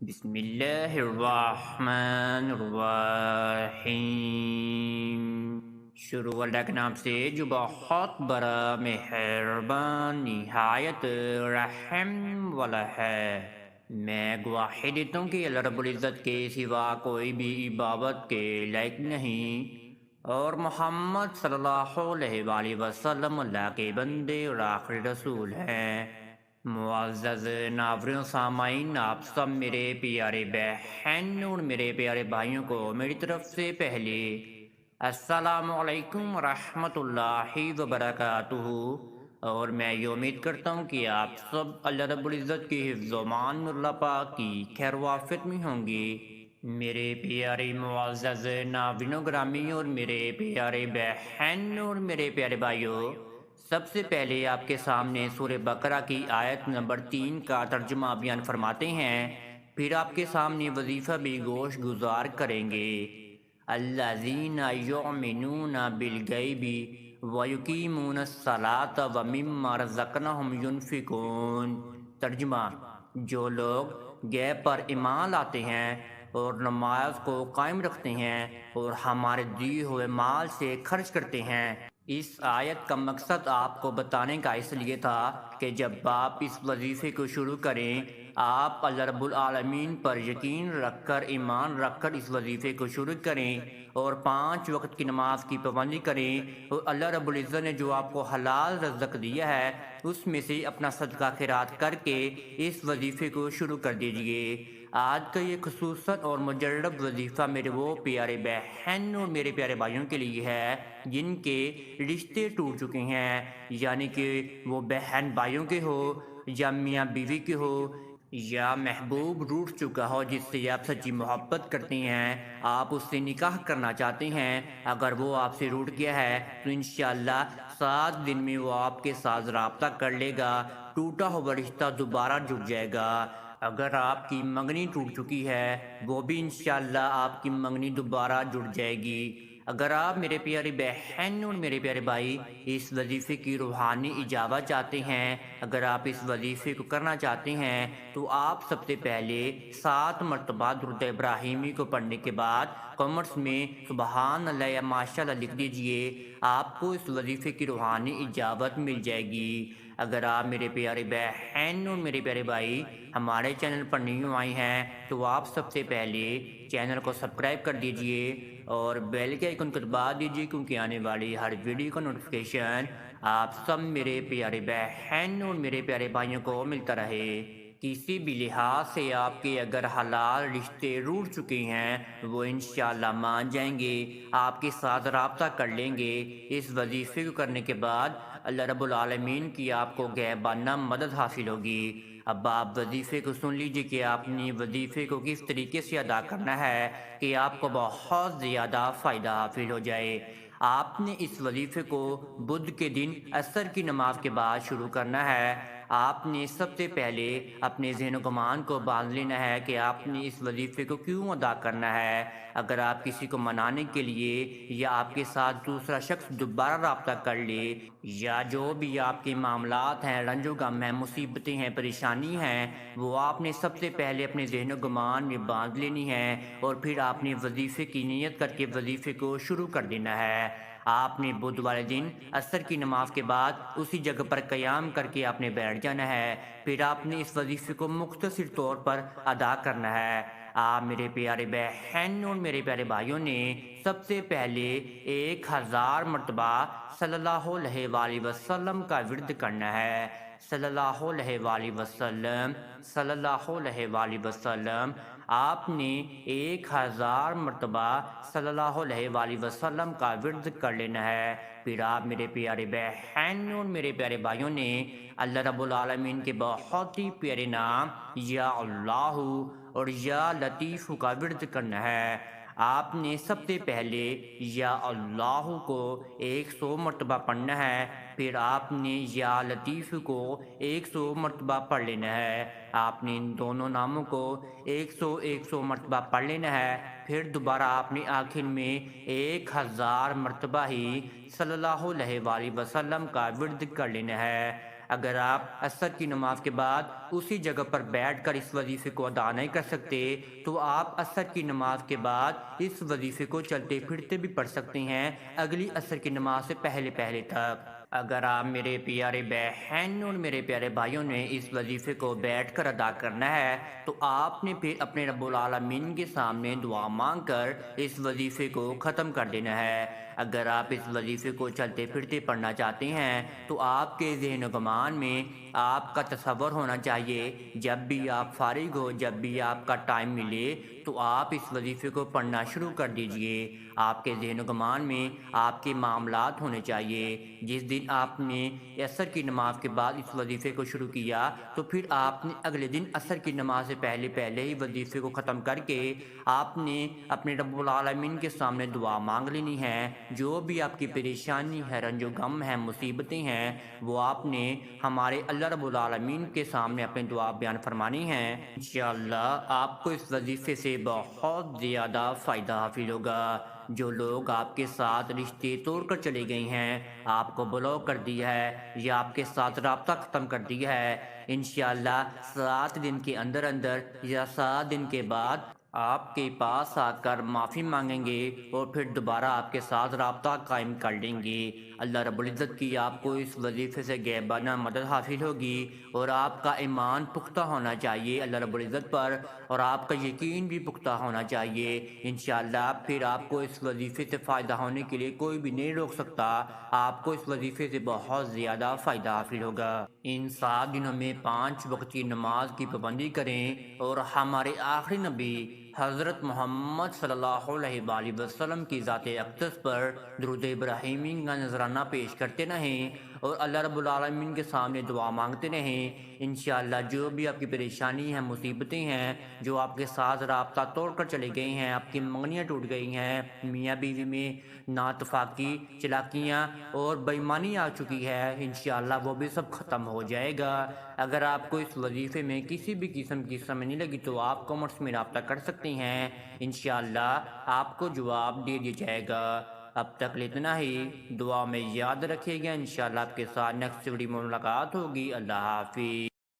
بسم اللہ الرحمن الرحیم۔ شروع اللہ کے نام سے جو بہت بڑا مہربان نہایت رحم والا ہے۔ میں گواہی دیتا ہوں کہ اللہ رب العزت کے سوا کوئی بھی عبادت کے لائق نہیں، اور محمد صلی اللہ علیہ وآلہ وسلم اللہ کے بندے اور آخری رسول ہیں۔ معزز ناظرین سامعین، آپ سب میرے پیارے بہن اور میرے پیارے بھائیوں کو میری طرف سے پہلے السلام علیکم ورحمۃ اللہ وبرکاتہ، اور میں یہ امید کرتا ہوں کہ آپ سب اللہ رب العزت کی حفظ و امان اللہ پاک کی خیر و عافیت میں ہوں گے۔ میرے پیارے معزز ناظرین و گرامی اور میرے پیارے بہن اور میرے پیارے بھائیوں، سب سے پہلے آپ کے سامنے سورہ بقرہ کی آیت نمبر 3 کا ترجمہ بیان فرماتے ہیں، پھر آپ کے سامنے وظیفہ بھی گوش گزار کریں گے۔ الذین یؤمنون بالغیب ویقیمون الصلاۃ ومما رزقناہم ینفقون۔ ترجمہ: جو لوگ غیب پر ایمان لاتے ہیں اور نماز کو قائم رکھتے ہیں اور ہمارے دیے ہوئے مال سے خرچ کرتے ہیں۔ اس آیت کا مقصد آپ کو بتانے کا اس لیے تھا کہ جب آپ اس وظیفے کو شروع کریں، آپ اللہ رب العالمین پر یقین رکھ کر، ایمان رکھ کر اس وظیفے کو شروع کریں اور 5 وقت کی نماز کی پابندی کریں، اور اللہ رب العزت نے جو آپ کو حلال رزق دیا ہے اس میں سے اپنا صدقہ خیرات کر کے اس وظیفے کو شروع کر دیجئے۔ آج کا یہ خصوصاً اور مجرب وظیفہ میرے وہ پیارے بہن اور میرے پیارے بھائیوں کے لیے ہے جن کے رشتے ٹوٹ چکے ہیں، یعنی کہ وہ بہن بھائیوں کے ہو یا میاں بیوی کے ہو، یا محبوب روٹھ چکا ہو جس سے آپ سچی محبت کرتے ہیں، آپ اس سے نکاح کرنا چاہتے ہیں۔ اگر وہ آپ سے روٹھ گیا ہے تو انشاءاللہ 7 دن میں وہ آپ کے ساتھ رابطہ کر لے گا، ٹوٹا ہوا رشتہ دوبارہ جڑ جائے گا۔ اگر آپ کی منگنی ٹوٹ چکی ہے وہ بھی انشاءاللہ آپ کی منگنی دوبارہ جڑ جائے گی۔ اگر آپ میرے پیارے بہن اور میرے پیارے بھائی اس وظیفے کی روحانی اجابت چاہتے ہیں، اگر آپ اس وظیفے کو کرنا چاہتے ہیں تو آپ سب سے پہلے 7 مرتبہ درود ابراہیمی کو پڑھنے کے بعد کمنٹس میں سبحان اللہ یا ماشاءاللہ لکھ دیجئے، آپ کو اس وظیفے کی روحانی اجابت مل جائے گی۔ اگر آپ میرے پیارے بہن اور میرے پیارے بھائی ہمارے چینل پر نیو آئے ہیں تو آپ سب سے پہلے چینل کو سبسکرائب کر دیجئے اور بیل کے آئیکن کو دبا دیجئے، کیونکہ آنے والی ہر ویڈیو کا نوٹیفیکیشن آپ سب میرے پیارے بہن اور میرے پیارے بھائیوں کو ملتا رہے۔ کسی بھی لحاظ سے آپ کے اگر حلال رشتے روٹ چکے ہیں وہ انشاءاللہ مان جائیں گے، آپ کے ساتھ رابطہ کر لیں گے۔ اس وظیفے کو کرنے کے بعد اللہ رب العالمین کی آپ کو غیبانہ مدد حاصل ہوگی۔ اب آپ وظیفے کو سن لیجئے کہ آپ نے وظیفے کو کس طریقے سے ادا کرنا ہے کہ آپ کو بہت زیادہ فائدہ حاصل ہو جائے۔ آپ نے اس وظیفے کو بدھ کے دن عصر کی نماز کے بعد شروع کرنا ہے۔ آپ نے سب سے پہلے اپنے ذہن و گمان کو باندھ لینا ہے کہ آپ نے اس وظیفے کو کیوں ادا کرنا ہے۔ اگر آپ کسی کو منانے کے لیے یا آپ کے ساتھ دوسرا شخص دوبارہ رابطہ کر لے، یا جو بھی آپ کے معاملات ہیں، رنج و غم ہیں، مصیبتیں ہیں، پریشانی ہیں، وہ آپ نے سب سے پہلے اپنے ذہن و گمان میں باندھ لینی ہے، اور پھر آپ نے وظیفے کی نیت کر کے وظیفے کو شروع کر دینا ہے۔ آپ نے بدھ والے دن عصر کی نماز کے بعد اسی جگہ پر قیام کر کے آپ نے بیٹھ جانا ہے، پھر آپ نے اس وظیفے کو مختصر طور پر ادا کرنا ہے۔ آپ میرے پیارے بہن اور میرے پیارے بھائیوں نے سب سے پہلے 1000 مرتبہ صلی اللہ علیہ وآلہ وسلم کا ورد کرنا ہے۔ صلی اللہ علیہ وآلہ وسلم، صلی اللہ علیہ وآلہ وسلم۔ آپ نے 1000 مرتبہ صلی اللہ علیہ وآلہ وسلم کا ورد کر لینا ہے۔ پھر آپ میرے پیارے بہن اور میرے پیارے بھائیوں نے اللہ رب العالمین کے بہت ہی پیارے نام یا اللہ اور یا لطیف کا ورد کرنا ہے۔ آپ نے سب سے پہلے یا اللہ کو 100 مرتبہ پڑھنا ہے، پھر آپ نے یا لطیف کو 100 مرتبہ پڑھ لینا ہے۔ آپ نے ان دونوں ناموں کو 100 مرتبہ پڑھ لینا ہے، پھر دوبارہ آپ نے آخر میں 1000 مرتبہ ہی صلی اللہ علیہ وآلہ وسلم کا ورد کر لینا ہے۔ اگر آپ عصر کی نماز کے بعد اسی جگہ پر بیٹھ کر اس وظیفے کو ادا نہیں کر سکتے تو آپ عصر کی نماز کے بعد اس وظیفے کو چلتے پھرتے بھی پڑھ سکتے ہیں اگلی عصر کی نماز سے پہلے پہلے تک۔ اگر آپ میرے پیارے بہن اور میرے پیارے بھائیوں نے اس وظیفے کو بیٹھ کر ادا کرنا ہے تو آپ نے پھر اپنے رب العالمین کے سامنے دعا مانگ کر اس وظیفے کو ختم کر دینا ہے۔ اگر آپ اس وظیفے کو چلتے پھرتے پڑھنا چاہتے ہیں تو آپ کے ذہن و گمان میں آپ کا تصور ہونا چاہیے جب بھی آپ فارغ ہو، جب بھی آپ کا ٹائم ملے تو آپ اس وظیفے کو پڑھنا شروع کر دیجئے۔ آپ کے ذہن و گمان میں آپ کے معاملات ہونے چاہیے۔ جس دن آپ نے عصر کی نماز کے بعد اس وظیفے کو شروع کیا تو پھر آپ نے اگلے دن عصر کی نماز سے پہلے پہلے ہی وظیفے کو ختم کر کے آپ نے اپنے رب العالمین کے سامنے دعا مانگ لینی ہے۔ جو بھی آپ کی پریشانی ہے، رنج و غم ہے، مصیبتیں ہیں، وہ آپ نے ہمارے اللہ رب العالمین کے سامنے اپنی دعا بیان فرمانی ہے۔ انشاءاللہ آپ کو اس وظیفے سے بہت زیادہ فائدہ حاصل ہوگا۔ جو لوگ آپ کے ساتھ رشتے توڑ کر چلے گئے ہیں، آپ کو بلاک کر دیا ہے یا آپ کے ساتھ رابطہ ختم کر دیا ہے، انشاءاللہ 7 دن کے اندر اندر یا 7 دن کے بعد آپ کے پاس آ کر معافی مانگیں گے اور پھر دوبارہ آپ کے ساتھ رابطہ قائم کر لیں گے۔ اللہ رب العزت کی آپ کو اس وظیفے سے غیبانہ مدد حاصل ہوگی اور آپ کا ایمان پختہ ہونا چاہیے اللہ رب العزت پر، اور آپ کا یقین بھی پختہ ہونا چاہیے۔ انشاءاللہ پھر آپ کو اس وظیفے سے فائدہ ہونے کے لیے کوئی بھی نہیں روک سکتا۔ آپ کو اس وظیفے سے بہت زیادہ فائدہ حاصل ہوگا۔ ان 7 دنوں میں 5 وقت کی نماز کی پابندی کریں اور ہمارے آخری نبی حضرت محمد صلی اللہ علیہ وآلہ وسلم کی ذات اقدس پر درود ابراہیمی کا نذرانہ پیش کرتے رہیں اور اللہ رب العالمین کے سامنے دعا مانگتے رہیں۔ انشاءاللہ جو بھی آپ کی پریشانی ہیں، مصیبتیں ہیں، جو آپ کے ساتھ رابطہ توڑ کر چلے گئے ہیں، آپ کی منگنیاں ٹوٹ گئی ہیں، میاں بیوی میں ناتفاقی، چلاکیاں اور بے ایمانی آ چکی ہے، انشاءاللہ وہ بھی سب ختم ہو جائے گا۔ اگر آپ کو اس وظیفے میں کسی بھی قسم کی سمجھ نہیں لگی تو آپ کامنٹس میں رابطہ کر سکتے ہیں، انشاءاللہ آپ کو جواب دے دیا جائے گا۔ اب تک اتنا ہی، دعا میں یاد رکھیے گا، انشاءاللہ آپ کے ساتھ نیکسٹ ویڈیو میں ملاقات ہوگی۔ اللہ حافظ۔